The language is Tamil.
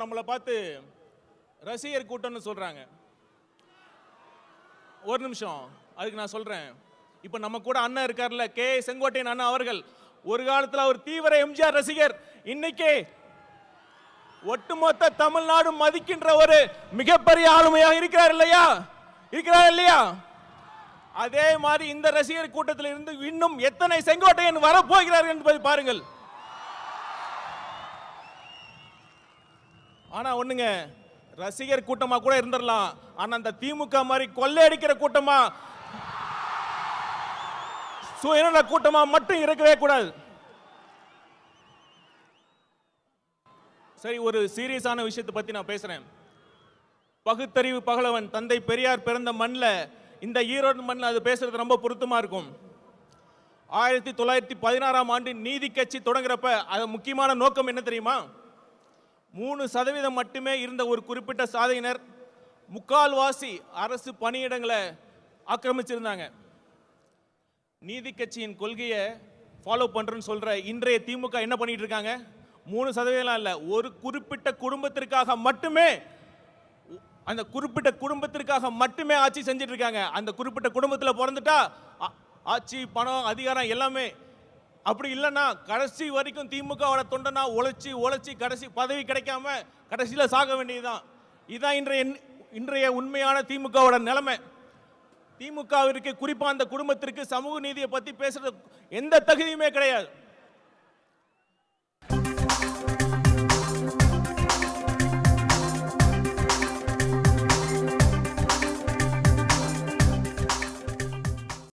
நம்மளை பார்த்து ரசிகர் கூட்டம்னு சொல்றாங்க. ஒரு நிமிஷம், அதுக்கு நான் சொல்றேன். இப்ப நம்ம கூட அண்ணன் இருக்கார்ல, கே செங்கோட்டையன் அண்ணா அவர்கள், ஒரு காலத்துல அவர் தீவிர எம்ஜிஆர் ரசிகர். இன்னைக்கு ஒட்டுமொத்த தமிழ்நாடு மதிக்கின்ற ஒரு மிகப்பெரிய ஆளுமையாக இருக்கிறார் இல்லையா? இருக்கிறார் இல்லையா? அதே மாதிரி இந்த ரசிகர் கூட்டத்தில் இருந்து இன்னும் எத்தனை செங்கோட்டையன் வரப்போகிறார்கள் என்பதை பாருங்கள். ஆனா ஒண்ணுங்க, ரசிகர் கூட்டமா கூட இருந்துடலாம், ஆனா அந்த திமுக மாதிரி கொள்ளையடிக்கிற கூட்டமா, சுயநல கூட்டமா மட்டும் இருக்கவே கூடாது. சரி, ஒரு சீரியஸான விஷயத்தை பத்தி நான் பேசுறேன். பகுத்தறிவு பகலவன் தந்தை பெரியார் பிறந்த மண்ணில், இந்த ஈரோடு மண்ணில் அது பேசுறது ரொம்ப பொருத்தமா இருக்கும். 1916ஆம் ஆண்டு நீதி கட்சி தொடங்குறப்ப அது முக்கியமான நோக்கம் என்ன தெரியுமா? 3% மட்டுமே இருந்த ஒரு குறிப்பிட்ட சாதியினர் முக்கால்வாசி அரசு பணியிடங்களை ஆக்கிரமிச்சிருந்தாங்க. நீதி கட்சியின் கொள்கையை ஃபாலோ பண்றேன்னு சொல்ற இன்றைய திமுக என்ன பண்ணிட்டு இருக்காங்க? 3% இல்ல, ஒரு குறிப்பிட்ட குடும்பத்திற்காக மட்டுமே, அந்த குறிப்பிட்ட குடும்பத்திற்காக மட்டுமே ஆட்சி செஞ்சிட்டு இருக்காங்க. அந்த குறிப்பிட்ட குடும்பத்தில் பிறந்துட்டா ஆட்சி, பணம், அதிகாரம் எல்லாமே. அப்படி இல்லைன்னா கடைசி வரைக்கும் திமுகவோட தொண்டனா உழைச்சி கடைசி பதவி கிடைக்காம கடைசியில சாக வேண்டியதுதான். இதுதான் இன்றைய உண்மையான திமுகவோட நிலைமை. திமுகவிற்கு, குறிப்பா அந்த குடும்பத்திற்கு சமூக நீதியை பத்தி பேசுறது எந்த தகுதியுமே கிடையாது.